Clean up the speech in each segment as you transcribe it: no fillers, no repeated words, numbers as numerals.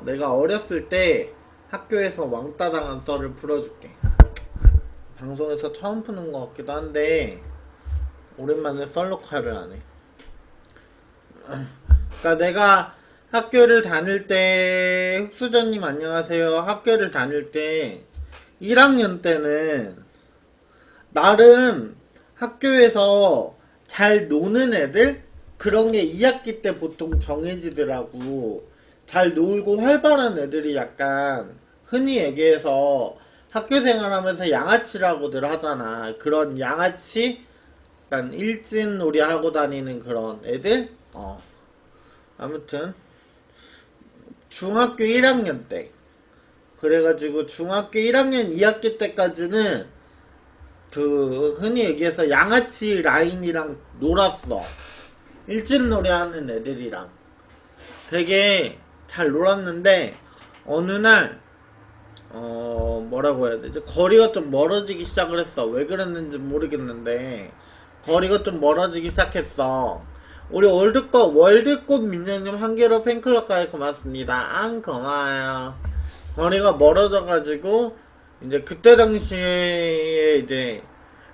내가 어렸을 때 학교에서 왕따 당한 썰을 풀어줄게. 방송에서 처음 푸는 것 같기도 한데 오랜만에 썰 녹화를 하네. 그러니까 내가 학교를 다닐 때, 흑수저님 안녕하세요. 학교를 다닐 때 1학년 때는 나름 학교에서 잘 노는 애들? 그런 게 2학기 때 보통 정해지더라고. 잘 놀고 활발한 애들이 약간 흔히 얘기해서 학교 생활하면서 양아치라고들 하잖아. 그런 양아치? 약간 일진놀이 하고 다니는 그런 애들? 아무튼 중학교 1학년 때 그래가지고 중학교 1학년 2학기 때까지는 그 흔히 얘기해서 양아치 라인이랑 놀았어. 일진놀이 하는 애들이랑 되게 잘 놀았는데 어느 날 뭐라고 해야 되지? 거리가 좀 멀어지기 시작을 했어. 왜 그랬는지 모르겠는데 거리가 좀 멀어지기 시작했어. 우리 월드컵 민영님 한계로 팬클럽 가입 고맙습니다. 안 고마워요. 거리가 멀어져가지고 이제 그때 당시에 이제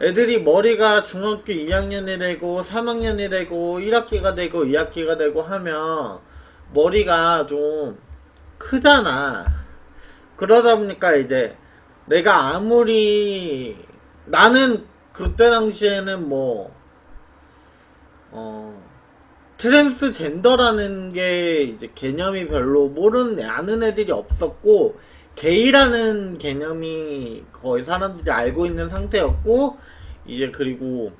애들이 머리가 중학교 2학년이 되고 3학년이 되고 1학기가 되고 2학기가 되고 하면 머리가 좀 크잖아. 그러다 보니까 이제 내가 아무리 나는 그때 당시에는 뭐 트랜스젠더라는 게 이제 개념이 별로 아는 애들이 없었고 게이라는 개념이 거의 사람들이 알고 있는 상태였고 이제 그리고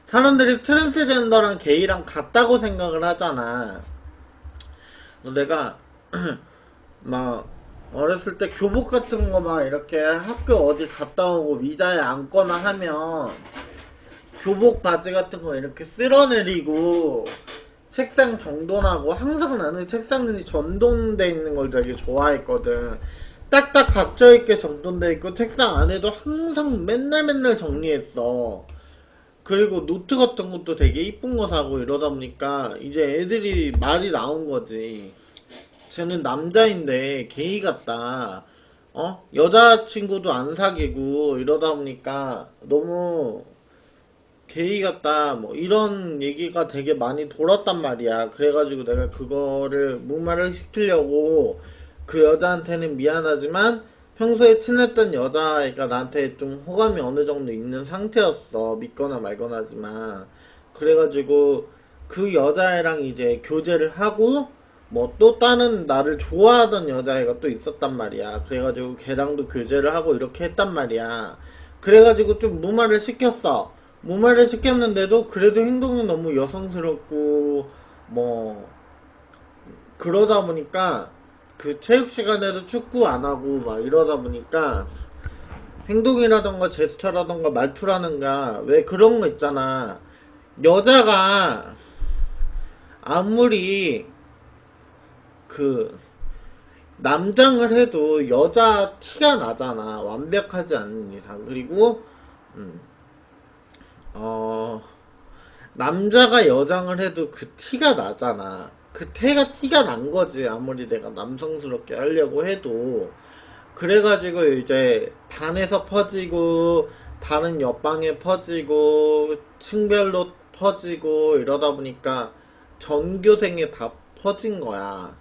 사람들이 트랜스젠더랑 게이랑 같다고 생각을 하잖아. 내가 막 어렸을 때 교복 같은 거 막 이렇게 학교 어디 갔다 오고 위자에 앉거나 하면 교복 바지 같은 거 이렇게 쓸어내리고 책상 정돈하고 항상 나는 책상이 전동돼 있는 걸 되게 좋아했거든. 딱딱 각져있게 정돈돼 있고 책상 안에도 항상 맨날 정리했어. 그리고 노트 같은 것도 되게 이쁜 거 사고 이러다 보니까 이제 애들이 말이 나온 거지. 쟤는 남자인데 게이 같다. 여자친구도 안 사귀고 이러다 보니까 너무 게이 같다. 뭐 이런 얘기가 되게 많이 돌았단 말이야. 그래가지고 내가 그거를 무마를 시키려고 그 여자한테는 미안하지만 평소에 친했던 여자애가 나한테 좀 호감이 어느 정도 있는 상태였어. 믿거나 말거나 하지만. 그래가지고 그 여자애랑 이제 교제를 하고 뭐 또 다른 나를 좋아하던 여자애가 또 있었단 말이야. 그래가지고 걔랑도 교제를 하고 이렇게 했단 말이야. 그래가지고 좀 무마를 시켰어. 무마를 시켰는데도 그래도 행동이 너무 여성스럽고 뭐 그러다 보니까 그 체육 시간에도 축구 안 하고 막 이러다 보니까 행동이라던가 제스처라던가 말투라던가 왜 그런 거 있잖아. 여자가 아무리 그 남장을 해도 여자 티가 나잖아. 완벽하지 않은 이상. 그리고 음, 어 남자가 여장을 해도 그 티가 나잖아. 그 티가 난 거지. 아무리 내가 남성스럽게 하려고 해도. 그래가지고 이제 반에서 퍼지고 다른 옆방에 퍼지고 층별로 퍼지고 이러다 보니까 전교생에 다 퍼진 거야.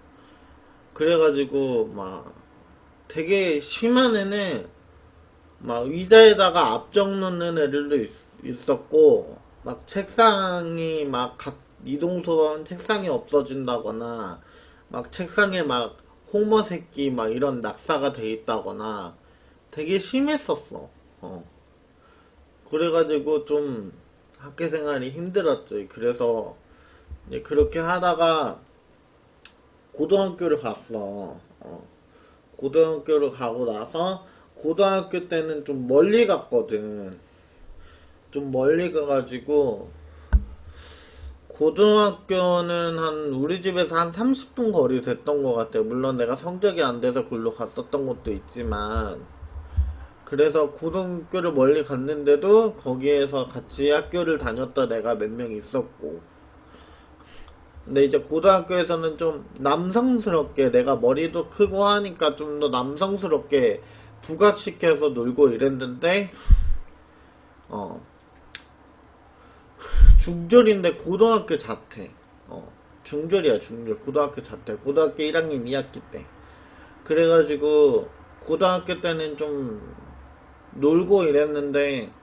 그래가지고 막 되게 심한 애는 막 의자에다가 앞정 놓는 애들도 있었고 막 책상이 막 각 이동수건 책상이 없어진다거나 막 책상에 막 호머 새끼 막 이런 낙사가 돼 있다거나 되게 심했었어. 그래가지고 좀 학교 생활이 힘들었지. 그래서 이제 그렇게 하다가 고등학교를 갔어. 고등학교를 가고 나서 고등학교 때는 좀 멀리 갔거든. 좀 멀리 가가지고 고등학교는 한 우리 집에서 한 30분 거리 됐던 것 같아. 물론 내가 성적이 안 돼서 글로 갔었던 것도 있지만 그래서 고등학교를 멀리 갔는데도 거기에서 같이 학교를 다녔던 애가 몇 명 있었고 근데 이제 고등학교에서는 좀 남성스럽게 내가 머리도 크고 하니까 좀 더 남성스럽게 부각시켜서 놀고 이랬는데 어 중졸인데 고등학교 자퇴. 중졸이야 중졸. 고등학교 자퇴. 고등학교 1학년 2학기 때. 그래가지고 고등학교 때는 좀 놀고 이랬는데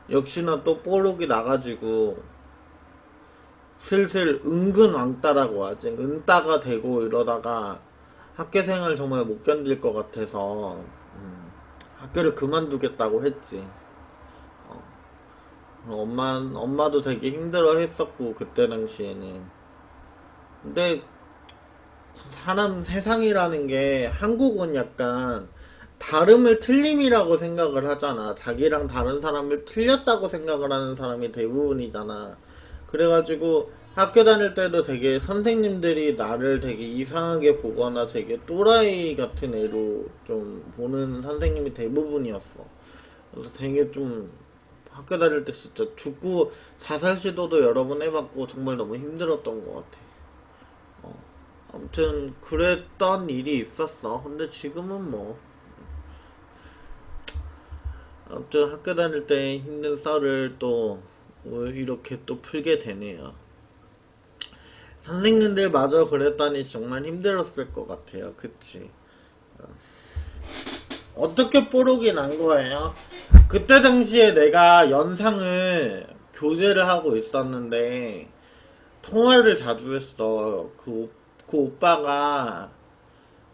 역시나 또 뽀록이 나가지고 슬슬 은근 왕따라고 하지. 은따가 되고 이러다가 학교생활 정말 못 견딜 것 같아서 학교를 그만두겠다고 했지. 엄마도 되게 힘들어 했었고 그때 당시에는. 근데 사람 세상이라는 게 한국은 약간 다름을 틀림이라고 생각을 하잖아. 자기랑 다른 사람을 틀렸다고 생각을 하는 사람이 대부분이잖아. 그래가지고 학교 다닐 때도 되게 선생님들이 나를 되게 이상하게 보거나 되게 또라이 같은 애로 좀 보는 선생님이 대부분이었어. 그래서 되게 좀 학교 다닐 때 진짜 죽고 자살 시도도 여러 번 해봤고 정말 너무 힘들었던 것 같아. 아무튼 그랬던 일이 있었어. 근데 지금은 뭐 아무튼 학교 다닐 때 힘든 썰을 또 이렇게 또 풀게 되네요. 선생님들 마저 그랬다니 정말 힘들었을 것 같아요. 그치? 어떻게 뽀록이 난 거예요? 그때 당시에 내가 연상을 교제를 하고 있었는데 통화를 자주 했어. 그 오빠가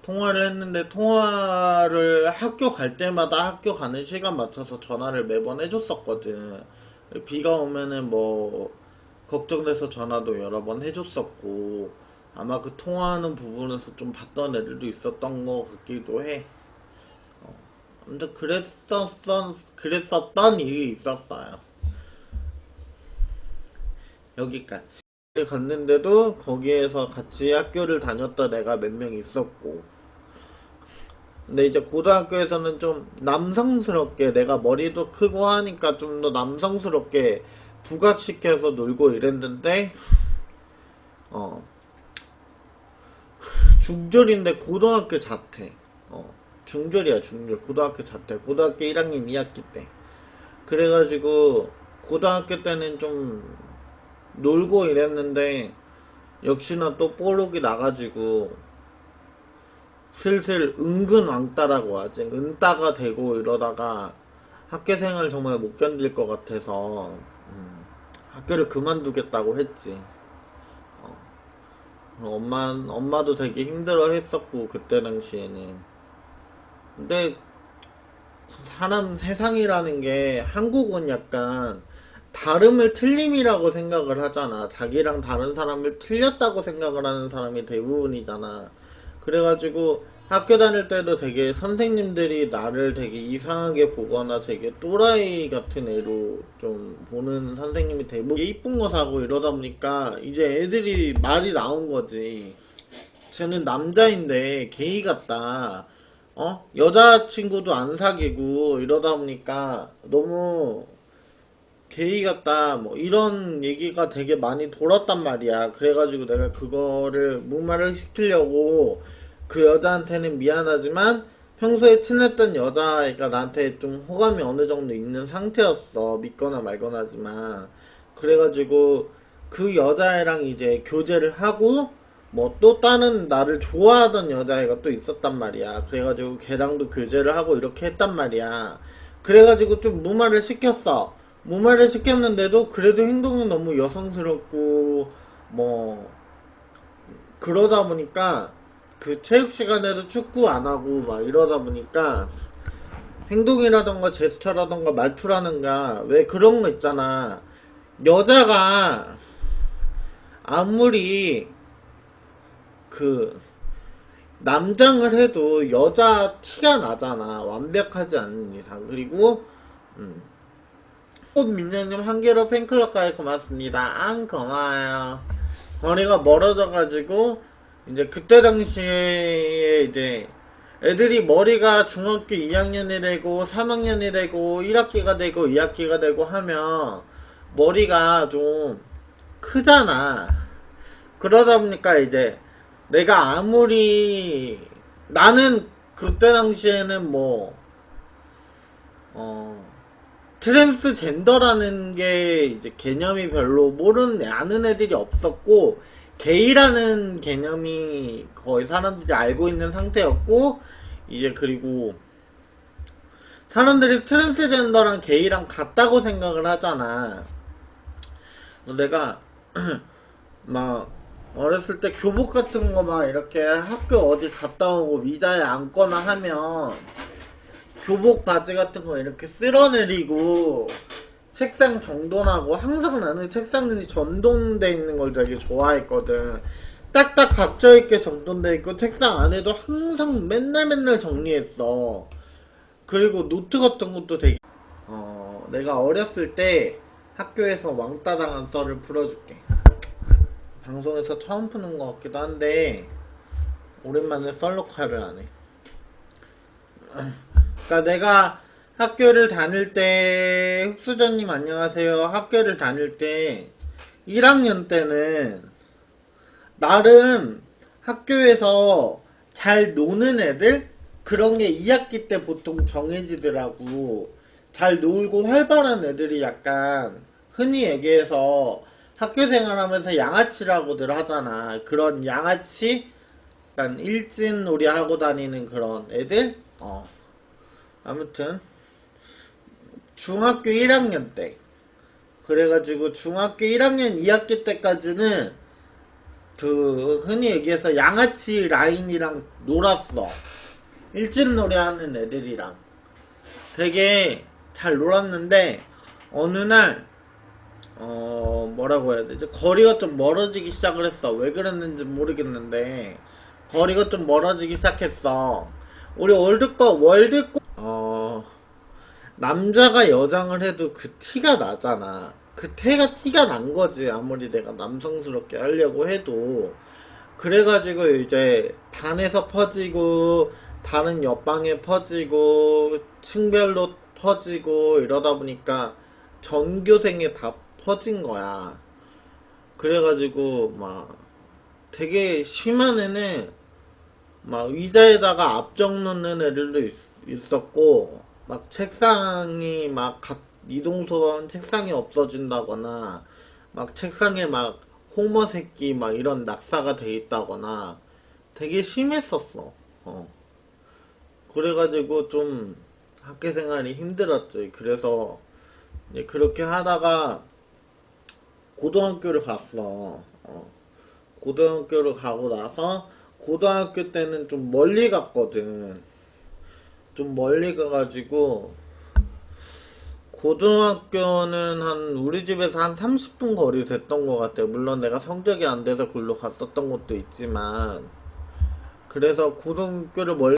통화를 했는데 통화를 학교 갈 때마다 학교 가는 시간 맞춰서 전화를 매번 해줬었거든. 비가 오면은 뭐 걱정돼서 전화도 여러 번 해줬었고 아마 그 통화하는 부분에서 좀 봤던 애들도 있었던 것 같기도 해. 아무튼 그랬었던 일이 있었어요. 여기까지. 갔는데도 거기에서 같이 학교를 다녔던 애가 몇 명 있었고. 근데 이제 고등학교에서는 좀 남성스럽게 내가 머리도 크고 하니까 좀 더 남성스럽게 부각시켜서 놀고 이랬는데 어 중졸인데 고등학교 자퇴. 중졸이야 중졸. 고등학교 자퇴. 고등학교 1학년 2학기 때. 그래가지고 고등학교 때는 좀 놀고 이랬는데 역시나 또 뽀록이 나가지고 슬슬 은근 왕따라고 하지. 은따가 되고 이러다가 학교생활 정말 못 견딜 것 같아서 학교를 그만두겠다고 했지. 엄마도 되게 힘들어 했었고 그때 당시에는. 근데 사람 세상이라는 게 한국은 약간 다름을 틀림이라고 생각을 하잖아. 자기랑 다른 사람을 틀렸다고 생각을 하는 사람이 대부분이잖아. 그래가지고 학교 다닐 때도 되게 선생님들이 나를 되게 이상하게 보거나 되게 또라이 같은 애로 좀 보는 선생님이 대부분. 이쁜 거 사고 이러다 보니까 이제 애들이 말이 나온 거지. 쟤는 남자인데 게이 같다. 여자친구도 안 사귀고 이러다 보니까 너무 게이 같다 뭐 이런 얘기가 되게 많이 돌았단 말이야. 그래가지고 내가 그거를 무마를 시키려고 그 여자한테는 미안하지만 평소에 친했던 여자애가 나한테 좀 호감이 어느 정도 있는 상태였어. 믿거나 말거나 하지만. 그래가지고 그 여자애랑 이제 교제를 하고 뭐 또 다른 나를 좋아하던 여자애가 또 있었단 말이야. 그래가지고 걔랑도 교제를 하고 이렇게 했단 말이야. 그래가지고 좀 무마를 시켰어. 무마를 시켰는데도 그래도 행동이 너무 여성스럽고 뭐 그러다 보니까 그 체육 시간에도 축구 안 하고 막 이러다 보니까 행동이라던가 제스처라던가 말투라던가 왜 그런 거 있잖아. 여자가 아무리 그 남장을 해도 여자 티가 나잖아. 완벽하지 않는 이상. 그리고 꽃민영님 한 개로 팬클럽까지 고맙습니다. 안 고마워요. 거리가 멀어져가지고 이제 그때 당시에 이제 애들이 머리가 중학교 2학년이 되고 3학년이 되고 1학기가 되고 2학기가 되고 하면 머리가 좀 크잖아. 그러다 보니까 이제 내가 아무리 나는 그때 당시에는 뭐 어, 트랜스젠더라는 게 이제 개념이 별로 아는 애들이 없었고, 게이라는 개념이 거의 사람들이 알고 있는 상태였고, 이제 그리고 사람들이 트랜스젠더랑 게이랑 같다고 생각을 하잖아. 내가 막 어렸을 때 교복 같은 거 막 이렇게 학교 어디 갔다 오고 위자에 앉거나 하면 교복 바지 같은 거 이렇게 쓸어내리고 책상 정돈하고, 항상 나는 책상이 전동돼 있는 걸 되게 좋아했거든. 딱딱 각져있게 정돈돼 있고 책상 안에도 항상 맨날 정리했어. 그리고 노트 같은 것도 되게 내가 어렸을 때 학교에서 왕따 당한 썰을 풀어줄게. 방송에서 처음 푸는 것 같기도 한데 오랜만에 썰 녹화를 하네. 그러니까 내가 학교를 다닐 때, 흑수저님 안녕하세요. 학교를 다닐 때 1학년 때는 나름 학교에서 잘 노는 애들, 그런 게 2학기 때 보통 정해지더라고. 잘 놀고 활발한 애들이 약간 흔히 얘기해서 학교 생활하면서 양아치라고들 하잖아. 그런 양아치, 약간 일진놀이 하고 다니는 그런 애들. 아무튼 중학교 1학년 때, 그래가지고 중학교 1학년 2학기 때까지는 그 흔히 얘기해서 양아치 라인이랑 놀았어. 일진놀이 하는 애들이랑 되게 잘 놀았는데, 어느 날 뭐라고 해야 되지? 거리가 좀 멀어지기 시작을 했어. 왜 그랬는지 모르겠는데 거리가 좀 멀어지기 시작했어. 우리 월드컵 남자가 여장을 해도 그 티가 나잖아. 그 티가 난 거지. 아무리 내가 남성스럽게 하려고 해도. 그래가지고 이제 반에서 퍼지고 다른 옆방에 퍼지고 층별로 퍼지고 이러다 보니까 전교생에 다 퍼진 거야. 그래가지고 막 되게 심한 애는 막 의자에다가 앞정 놓는 애들도 있었고, 막 책상이 막 이동수건 책상이 없어진다거나, 막 책상에 막 호머 새끼 막 이런 낙사가 돼 있다거나 되게 심했었어. 그래가지고 좀 학교 생활이 힘들었지. 그래서 이제 그렇게 하다가 고등학교를 갔어. 고등학교를 가고 나서 고등학교 때는 좀 멀리 갔거든. 좀 멀리 가가지고 고등학교는 한 우리 집에서 한 30분 거리 됐던 것 같아. 물론 내가 성적이 안 돼서 글로 갔었던 것도 있지만, 그래서 고등학교를 멀리